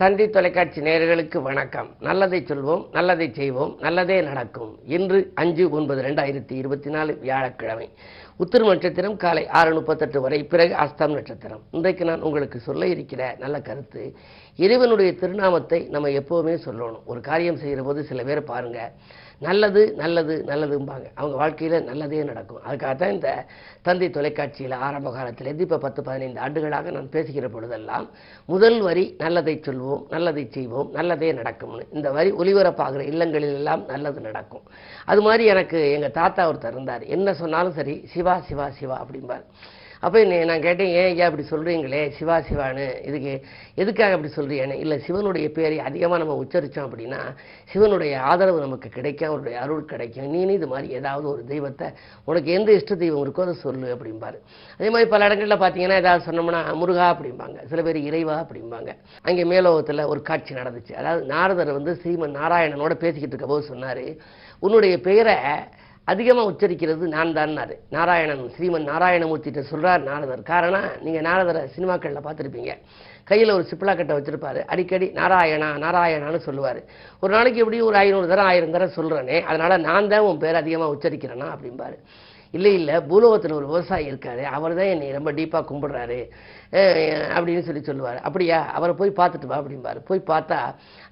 தந்தி தொலைக்காட்சி நேயர்களுக்கு வணக்கம். நல்லதை சொல்வோம், நல்லதை செய்வோம், நல்லதே நடக்கும். இன்று 5/9/2024 வியாழக்கிழமை. உத்திரம் நட்சத்திரம் காலை 6:38 வரை, பிறகு அஸ்தம் நட்சத்திரம். இன்றைக்கு நான் உங்களுக்கு சொல்ல இருக்கிற நல்ல கருத்து, இறைவனுடைய திருநாமத்தை நம்ம எப்போவுமே சொல்லணும். ஒரு காரியம் செய்கிற போது சில பேர் பாருங்க, நல்லது நல்லது நல்லதும்பாங்க, அவங்க வாழ்க்கையில் நல்லதே நடக்கும். அதுக்காகத்தான் இந்த தந்தி தொலைக்காட்சியில் ஆரம்ப காலத்திலேருந்து இப்போ 10-15 ஆண்டுகளாக நான் பேசுகிற பொழுதெல்லாம் முதல் வரி நல்லதை சொல்வோம், நல்லதை செய்வோம், நல்லதே நடக்கும்னு. இந்த வரி ஒளிபரப்பாகிற இல்லங்களிலெல்லாம் நல்லது நடக்கும். அது மாதிரி எனக்கு எங்கள் தாத்தா ஒருத்தர் இருந்தார். என்ன சொன்னாலும் சரி, சிவா சிவா சிவா அப்படிம்பார். அப்போ நான் கேட்டேன், ஏன் ஐயா அப்படி சொல்கிறீங்களே சிவா சிவான்னு, எதுக்காக அப்படி சொல்கிறீங்கன்னு. இல்லை, சிவனுடைய பேரை அதிகமாக நம்ம உச்சரித்தோம் அப்படின்னா சிவனுடைய ஆதரவு நமக்கு கிடைக்கும், அவருடைய அருள் கிடைக்கும். நீனு இது மாதிரி ஏதாவது ஒரு தெய்வத்தை, உனக்கு எந்த இஷ்ட தெய்வம் இருக்கோ அதை சொல்லு அப்படிம்பாரு. அதே மாதிரி பல இடங்களில் பார்த்தீங்கன்னா ஏதாவது சொன்னோம்னா முருகா அப்படிம்பாங்க, சில பேர் இறைவா அப்படிம்பாங்க. அங்கே மேலோகத்தில் ஒரு காட்சி நடந்துச்சு. அதாவது நாரதர் ஸ்ரீமன் நாராயணனோட பேசிக்கிட்டு இருக்க போது சொன்னார், உன்னுடைய பெயரை அதிகமாக உச்சரிக்கிறது நான் தான்னாரு. நாராயணன் ஸ்ரீமன் நாராயணமூர்த்திகிட்ட சொல்கிறார் நாரதர். காரணம், நீங்கள் நாரதரை சினிமாக்களில் பார்த்துருப்பீங்க, கையில் ஒரு சிப்பிலா கட்டை வச்சுருப்பார், அடிக்கடி நாராயணா நாராயணான்னு சொல்லுவார். ஒரு நாளைக்கு எப்படியும் ஒரு 500 தரம் 1000 தரம் சொல்கிறேனே, அதனால் நான் தான் உன் பேர் அதிகமாக உச்சரிக்கிறேன்னா அப்படிம்பாரு. இல்லை, பூலோகத்தில் ஒரு விவசாயி இருக்காரு, அவர் தான் என்னை ரொம்ப டீப்பாக கும்பிடுறாரு அப்படின்னு சொல்லுவார். அப்படியா, அவரை போய் பார்த்துட்டு வா அப்படிம்பாரு. போய் பார்த்தா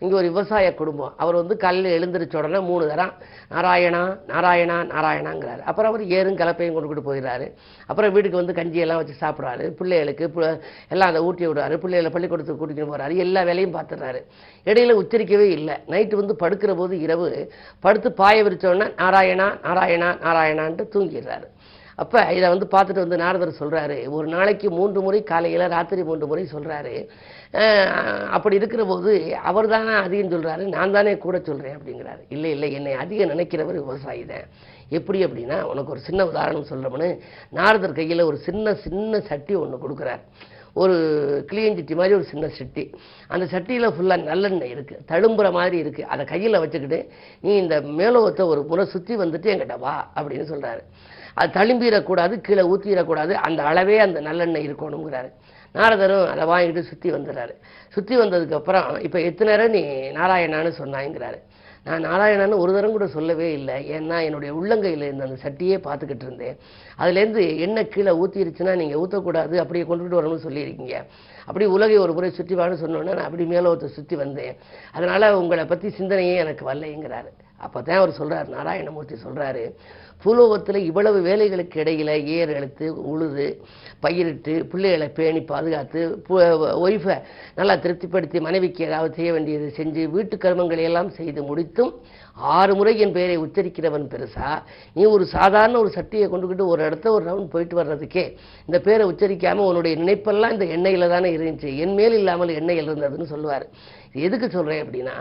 இங்கே ஒரு விவசாய குடும்பம். அவர் காலையில் எழுந்திரிச்ச உடனே 3 தரம் நாராயணா நாராயணா நாராயணாங்கிறாரு. அப்புறம் அவர் ஏறும் கலப்பையும் கொண்டுக்கிட்டு போயிடுறாரு. அப்புறம் வீட்டுக்கு கஞ்சியெல்லாம் வச்சு சாப்பிட்றாரு, பிள்ளைகளுக்கு எல்லாம் அதை ஊட்டி விடுறாரு, பிள்ளைகளை பள்ளிக்கூடத்துக்கு கூட்டிகிட்டு போகிறாரு, எல்லா வேலையும் பார்த்துடுறாரு. இடையில உச்சரிக்கவே இல்லை. நைட்டு படுக்கிற போது இரவு படுத்து பாய விரிச்சோடனே நாராயணா நாராயணா நாராயணான்ட்டு தூங்கிடுறாரு. அப்போ இதை பார்த்துட்டு நாரதர் சொல்கிறாரு, ஒரு நாளைக்கு 3 முறை, காலையில் ராத்திரி 3 முறை சொல்கிறாரு. அப்படி இருக்கிற போது அவர் தானே அதிகம் சொல்கிறாரு, நான் தானே கூட சொல்கிறேன் அப்படிங்கிறாரு. இல்லை, என்னை அதிகம் நினைக்கிறவர் விவசாயி தான். எப்படி அப்படின்னா, உனக்கு ஒரு சின்ன உதாரணம் சொல்கிறோம்னு நாரதர் கையில் ஒரு சின்ன சட்டி ஒன்று கொடுக்குறார். ஒரு கிளியஞ்சிட்டி மாதிரி ஒரு சின்ன சட்டி. அந்த சட்டியில் ஃபுல்லாக நல்லெண்ணெய் இருக்குது, தழும்புற மாதிரி இருக்குது. அதை கையில் வச்சுக்கிட்டு நீ இந்த மேலோகத்தை ஒரு முறை சுற்றி என்கிட்ட வா அப்படின்னு சொல்கிறாரு. அது தழும்பிடக்கூடாது, கீழே ஊற்றிடக்கூடாது, அந்த அளவே அந்த நல்லெண்ணெய் இருக்கணுங்கிறாரு. நாரதரும் அதை வாங்கிட்டு சுற்றி வந்துடுறாரு. சுற்றி வந்ததுக்கப்புறம் இப்போ எத்தனை நேரம் நீ நாராயணான்னு சொன்னாங்கிறாரு. நான் நாராயணான்னு ஒரு தரம் கூட சொல்லவே இல்லை, ஏன்னா என்னுடைய உள்ளங்கையில் இருந்த அந்த சட்டியே பார்த்துக்கிட்டு இருந்தேன். அதுலேருந்து எண்ணெய் கீழே ஊற்றிருச்சுன்னா நீங்கள் ஊற்றக்கூடாது, அப்படியே கொண்டுகிட்டு வரணும்னு சொல்லியிருக்கீங்க. அப்படி உலகை ஒரு முறை சுற்றி வான்னு சொன்னோன்னே நான் அப்படி மேலோகத்தை சுற்றி வந்தேன், அதனால் உங்களை பற்றி சிந்தனையே எனக்கு வரலைங்கிறாரு. அப்போ தான் அவர் சொல்கிறார், நாராயணமூர்த்தி சொல்கிறாரு, பூலோகத்தில் இவ்வளவு வேலைகளுக்கு இடையில் ஏர் எடுத்து உழுது பயிரிட்டு பிள்ளைகளை பேணி பாதுகாத்து ஒய்ஃபை நல்லா திருப்திப்படுத்தி மனைவிக்கு ஏதாவது செய்ய வேண்டியது செஞ்சு வீட்டு கர்மங்களை எல்லாம் செய்து முடித்தும் 6 முறை என் பெயரை உச்சரிக்கிறவன் பெருசா, நீ ஒரு சாதாரண ஒரு சட்டியை கொண்டுக்கிட்டு ஒரு இடத்த ஒரு ரவுண்ட் போயிட்டு வர்றதுக்கே இந்த பேரை உச்சரிக்காமல் உன்னுடைய நினைப்பெல்லாம் இந்த எண்ணெயில் தானே இருந்துச்சு, என் மேல் இல்லாமல் எண்ணெயில் இருந்ததுன்னு சொல்லுவார். இது எதுக்கு சொல்கிறேன் அப்படின்னா,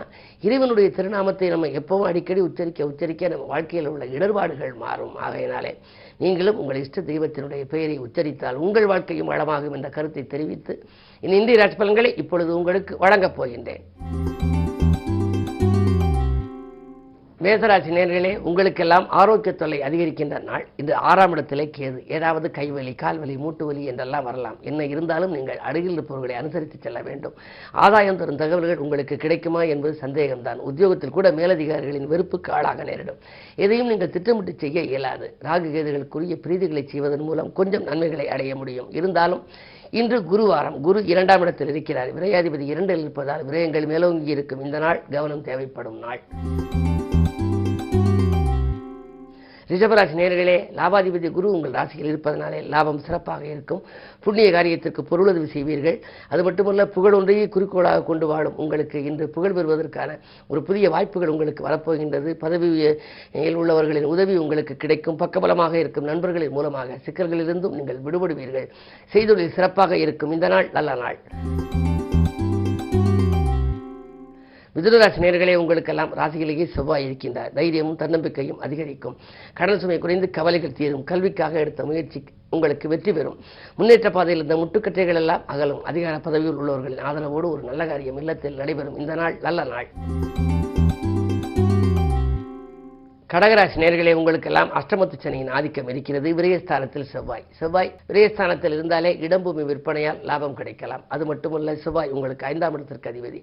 இறைவனுடைய திருநாமத்தை நம்ம எப்பவும் அடிக்கடி உச்சரிக்க நம்ம வாழ்க்கையில் உள்ள இடர்பாடுகள் மாறும். ஆகையினாலே நீங்களும் உங்கள் இஷ்ட தெய்வத்தினுடைய பெயரை உச்சரித்தால் உங்கள் வாழ்க்கையும் வளமாகும் என்ற கருத்தை தெரிவித்து இந்திய ராசி பலன்களை இப்பொழுது உங்களுக்கு வழங்கப் போகின்றேன். மேசராசி நேயர்களே, உங்களுக்கெல்லாம் ஆரோக்கிய தொல்லை அதிகரிக்கின்ற நாள். இது 6ஆம் இடத்திலே கேது. ஏதாவது கைவலி, கால்வலி, மூட்டு வலி என்றெல்லாம் வரலாம். என்ன இருந்தாலும் நீங்கள் அருகில் இருப்பவர்களை அனுசரித்து செல்ல வேண்டும். ஆதாயம் தரும் தகவல்கள் உங்களுக்கு கிடைக்குமா என்பது சந்தேகம்தான். உத்தியோகத்தில் கூட மேலதிகாரிகளின் வெறுப்புக்கு ஆளாக நேரிடும். எதையும் நீங்கள் திட்டமிட்டு செய்ய இயலாது. ராகு கேதுகளுக்குரிய பிரீதிகளை செய்வதன் மூலம் கொஞ்சம் நன்மைகளை அடைய முடியும். இருந்தாலும் இன்று குருவாரம், குரு 2ஆம் இடத்தில் இருக்கிறார். விரையாதிபதி 2இல் இருப்பதால் விரயங்கள் மேலோங்கி இருக்கும். இந்த நாள் கவனம் தேவைப்படும் நாள். ரிஷபராசி நேயர்களே, லாபாதிபதி குரு உங்கள் ராசியில் இருப்பதனாலே லாபம் சிறப்பாக இருக்கும். புண்ணிய காரியத்திற்கு பொருளுதவி செய்வீர்கள். அது மட்டுமல்ல, புகழ் ஒன்றையே குறிக்கோளாக கொண்டு வாழும் உங்களுக்கு இன்று புகழ் பெறுவதற்கான ஒரு புதிய வாய்ப்புகள் உங்களுக்கு வரப்போகின்றது. பதவியில் உள்ளவர்களின் உதவி உங்களுக்கு கிடைக்கும். பக்கபலமாக இருக்கும் நண்பர்களின் மூலமாக சிக்கல்களிலிருந்தும் நீங்கள் விடுபடுவீர்கள். செய்தொழில் சிறப்பாக இருக்கும். இந்த நாள் நல்ல நாள். மிதுனராசி நேயர்களே, உங்களுக்கெல்லாம் ராசியிலேயே செவ்வாய் இருக்கின்றார். தைரியமும் தன்னம்பிக்கையும் அதிகரிக்கும். கடன் சுமை குறைந்து கவலைகள் தீரும். கல்விக்காக எடுத்த முயற்சி உங்களுக்கு வெற்றி பெறும். முன்னேற்ற பாதையில் இருந்த முட்டுக்கட்டைகள் எல்லாம் அகலும். அதிகார பதவியில் உள்ளவர்களின் ஆதரவோடு ஒரு நல்ல காரியம் இல்லத்தில் நடைபெறும். இந்த நாள் நல்ல நாள். கடகராசி நேயர்களே, உங்களுக்கெல்லாம் அஷ்டமத்து சனியின் ஆதிக்கம் இருக்கிறது. விரயஸ்தானத்தில் செவ்வாய் விரயஸ்தானத்தில் இருந்தாலே இடம்பூமி விற்பனையால் லாபம் கிடைக்கலாம். அது மட்டுமல்ல, செவ்வாய் உங்களுக்கு 5ஆம் இடத்திற்கு அதிபதி.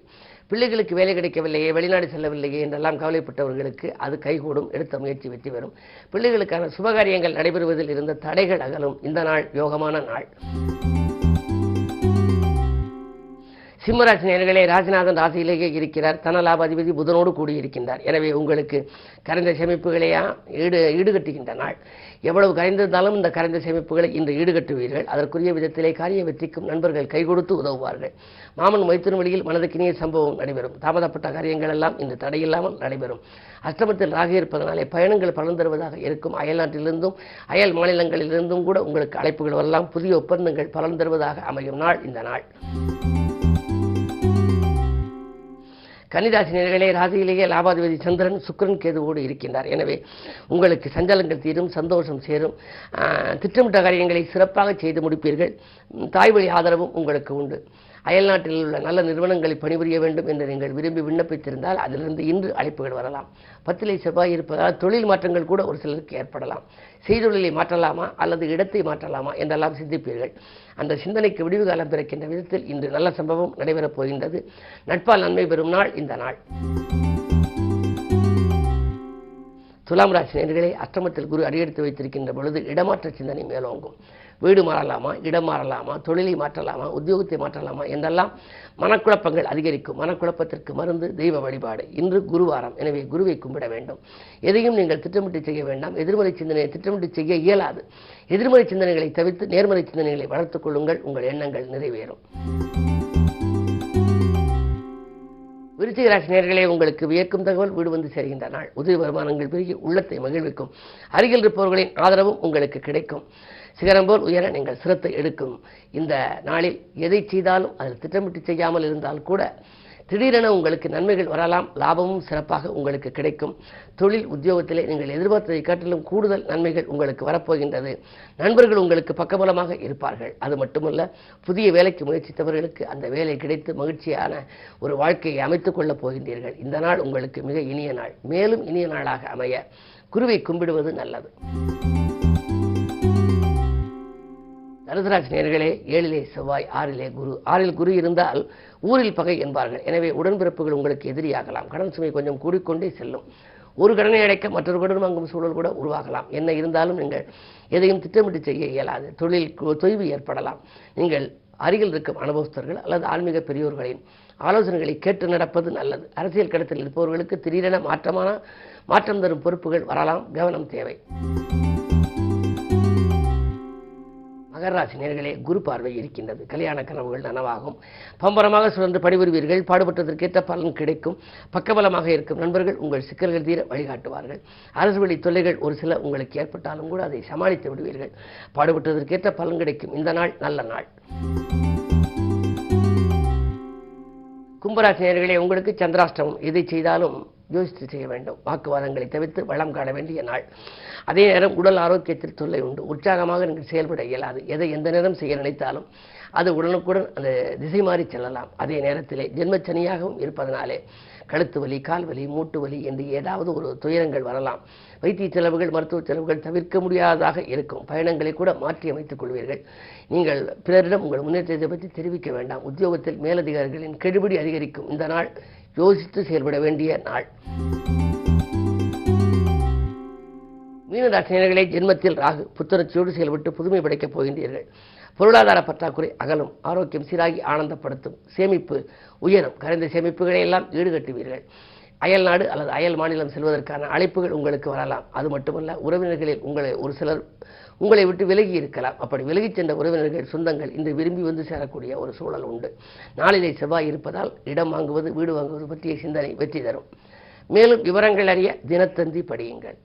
பிள்ளைகளுக்கு வேலை கிடைக்கவில்லையே, வெளிநாடு செல்லவில்லையே என்றெல்லாம் கவலைப்பட்டவர்களுக்கு அது கைகூடும். எடுத்த முயற்சி வெற்றி பெறும். பிள்ளைகளுக்கான சுபகாரியங்கள் நடைபெறுவதில் இருந்த தடைகள் அகலும். இந்த நாள் யோகமான நாள். சிம்மராசி நேயர்களே, ராசிநாதன் ராசியிலேயே இருக்கிறார். தன லாபாதிபதி புதனோடு கூடியிருக்கின்றார். எனவே உங்களுக்கு கரைந்த சேமிப்புகளையா ஈடுகட்டுகின்ற நாள். எவ்வளவு கரைந்திருந்தாலும் இந்த கரைந்த சேமிப்புகளை இன்று ஈடுகட்டுவீர்கள். அதற்குரிய விதத்திலே காரிய வெற்றிக்கும் நண்பர்கள் கை கொடுத்து உதவுவார்கள். மாமன் மைத்தின் வழியில் மனதுக்கினிய சம்பவம் நடைபெறும். தாமதப்பட்ட காரியங்கள் எல்லாம் இன்று தடையில்லாமல் நடைபெறும். அஷ்டமத்தில் ராகு இருப்பதனாலே பயணங்கள் பலன் தருவதாக இருக்கும். அயல்நாட்டிலிருந்தும் அயல் மாநிலங்களிலிருந்தும் கூட உங்களுக்கு அழைப்புகள் வரலாம். புதிய ஒப்பந்தங்கள் பலன் தருவதாக அமையும் நாள் இந்த நாள். கன்னிராசி நேயர்களே, ராசியிலேயே லாபாதிபதி சந்திரன் சுக்கிரன் கேதுவோடு இருக்கின்றார். எனவே உங்களுக்கு சஞ்சலங்கள் தீரும், சந்தோஷம் சேரும். திட்டமிட்ட காரியங்களை சிறப்பாக செய்து முடிப்பீர்கள். தாய் வழி ஆதரவும் உங்களுக்கு உண்டு. அயல்நாட்டில் உள்ள நல்ல நிறுவனங்களில் பணிபுரிய வேண்டும் என்று நீங்கள் விரும்பி விண்ணப்பித்திருந்தால் அதிலிருந்து இன்று அழைப்புகள் வரலாம். 10 செவ்வாய் இருப்பதால் தொழில் மாற்றங்கள் கூட ஒரு சிலருக்கு ஏற்படலாம். செய்தொழிலை மாற்றலாமா அல்லது இடத்தை மாற்றலாமா என்றெல்லாம் சிந்திப்பீர்கள். அந்த சிந்தனைக்கு விடிவு காலம் பிறக்கின்ற விதத்தில் இன்று நல்ல சம்பவம் நடைபெறப் போகின்றது. நட்பால் நன்மை பெறும் நாள் இந்த நாள். துலாம் ராசி நேயர்களே, அஷ்டமத்தில் குரு அடியெடுத்து வைத்திருக்கின்ற பொழுது இடமாற்ற சிந்தனை மேலோங்கும். வீடு மாறலாமா, இடம் மாறலாமா, தொழிலை மாற்றலாமா, உத்தியோகத்தை மாற்றலாமா என்றெல்லாம் மனக்குழப்பங்கள் அதிகரிக்கும். மனக்குழப்பத்திற்கு மருந்து தெய்வ வழிபாடு. இன்று குருவாரம். எனவே குருவை கும்பிட வேண்டும். எதையும் நீங்கள் திட்டமிட்டு செய்ய வேண்டாம். எதிர்மறை சிந்தனையை திட்டமிட்டு செய்ய இயலாது. எதிர்மறை சிந்தனைகளை தவிர்த்து நேர்மறை சிந்தனைகளை வளர்த்துக் கொள்ளுங்கள். உங்கள் எண்ணங்கள் நிறைவேறும். விருச்சிக ராசி நேயர்களே, உங்களுக்கு வியக்கும் தகவல் வீடு வந்து சேர்கின்ற நாள். உதவி வருமானங்கள் பெருகி உள்ளத்தை மகிழ்விக்கும். அருகில் இருப்பவர்களின் ஆதரவும் உங்களுக்கு கிடைக்கும். சிகரம் போல் உயர நீங்கள் சிரத்தை எடுக்கும். இந்த நாளில் எதை செய்தாலும் அதில் திட்டமிட்டு செய்யாமல் இருந்தால் கூட திடீரென உங்களுக்கு நன்மைகள் வரலாம். லாபமும் சிறப்பாக உங்களுக்கு கிடைக்கும். தொழில் உத்தியோகத்திலே நீங்கள் எதிர்பார்த்ததை காட்டிலும் கூடுதல் நன்மைகள் உங்களுக்கு வரப்போகின்றது. நண்பர்கள் உங்களுக்கு பக்கபலமாக இருப்பார்கள். அது மட்டுமல்ல, புதிய வேலைக்கு முயற்சித்தவர்களுக்கு அந்த வேலை கிடைத்து மகிழ்ச்சியான ஒரு வாழ்க்கையை அமைத்துக் கொள்ளப் போகின்றீர்கள். இந்த நாள் உங்களுக்கு மிக இனிய நாள். மேலும் இனிய நாளாக அமைய குருவை கும்பிடுவது நல்லது. தனுசராசி நேயர்களே, 7 செவ்வாய் 6 குரு. 6 குரு இருந்தால் ஊரில் பகை என்பார்கள். எனவே உடன்பிறப்புகள் உங்களுக்கு எதிரியாகலாம். கடன் சுமை கொஞ்சம் கூடிக்கொண்டே செல்லும். ஒரு கடனை அடைக்க மற்றொரு கடன் வாங்கும் சூழல் கூட உருவாகலாம். என்ன இருந்தாலும் நீங்கள் எதையும் திட்டமிட்டு செய்ய இயலாது. தொழில் தொய்வு ஏற்படலாம். நீங்கள் அருகில் இருக்கும் அனுபவஸ்தர்கள் அல்லது ஆன்மீக பெரியோர்களின் ஆலோசனைகளை கேட்டு நடப்பது நல்லது. அரசியல் கடத்தில் இருப்பவர்களுக்கு திடீரென மாற்றம் தரும் பொறுப்புகள் வரலாம். கவனம் தேவை. மகர ராசி நேயர்களே, குரு பார்வை இருக்கின்றது. கல்யாண கனவுகள் நனவாகும். பம்பரமாக சுழன்று பணிபுரிவீர்கள். பாடுபட்டதற்கேற்ற பலன் கிடைக்கும். பக்கபலமாக இருக்கும் நண்பர்கள் உங்கள் சிக்கல்கள் தீர வழிகாட்டுவார்கள். அரசு வழி தொல்லைகள் ஒரு சில உங்களுக்கு ஏற்பட்டாலும் கூட அதை சமாளித்து விடுவீர்கள். பாடுபட்டதற்கேற்ற பலன் கிடைக்கும். இந்த நாள் நல்ல நாள். கும்பராசி நேயர்களே, உங்களுக்கு சந்திராஷ்டமம். எதை செய்தாலும் யோசித்து செய்ய வேண்டும். வாக்குவாதங்களை தவிர்த்து வளம் காண வேண்டிய நாள். அதே நேரம் உடல் ஆரோக்கியத்தில் தொல்லை உண்டு. உற்சாகமாக நீங்கள் செயல்பட இயலாது. எதை எந்த நேரம் செய்ய நினைத்தாலும் அது உடனுக்குடன் அந்த திசை மாறி செல்லலாம். அதே நேரத்திலே ஜென்மச்சனியாகவும் இருப்பதனாலே கழுத்து வலி, கால் வலி, மூட்டு வலி என்று ஏதாவது ஒரு துயரங்கள் வரலாம். வைத்திய செலவுகள், மருத்துவ செலவுகள் தவிர்க்க முடியாததாக இருக்கும். பயணங்களை கூட மாற்றி அமைத்துக் கொள்வீர்கள். நீங்கள் பிறரிடம் உங்கள் முன்னேற்றத்தை பற்றி தெரிவிக்க வேண்டாம். உத்தியோகத்தில் மேலதிகாரிகளின் கெடுபிடி அதிகரிக்கும். இந்த நாள் யோசித்து செயல்பட வேண்டிய நாள். மீனராசி நேயர்களே, ஜென்மத்தில் ராகு. புத்துணர்ச்சியோடு செயல்பட்டு புதுமை படைக்கப் போகின்றீர்கள். பொருளாதார பற்றாக்குறை அகலும். ஆரோக்கியம் சீராகி ஆனந்தப்படுத்தும். சேமிப்பு உயரும். கரைந்த சேமிப்புகளை எல்லாம் ஈடுகட்டுவீர்கள். அயல் நாடு அல்லது அயல் மாநிலம் செல்வதற்கான அழைப்புகள் உங்களுக்கு வரலாம். அது மட்டுமல்ல, உறவினர்களில் ஒரு சிலர் உங்களை விட்டு விலகி இருக்கலாம். அப்படி விலகிச் சென்ற உறவினர்கள், சொந்தங்கள் இன்று விரும்பி வந்து சேரக்கூடிய ஒரு சூழல் உண்டு. நாளிலே செவ்வாய் இருப்பதால் இடம் வாங்குவது, வீடு வாங்குவது பற்றிய சிந்தனை வெற்றி தரும். மேலும் விவரங்கள் அறிய தினத்தந்தி படியுங்கள்.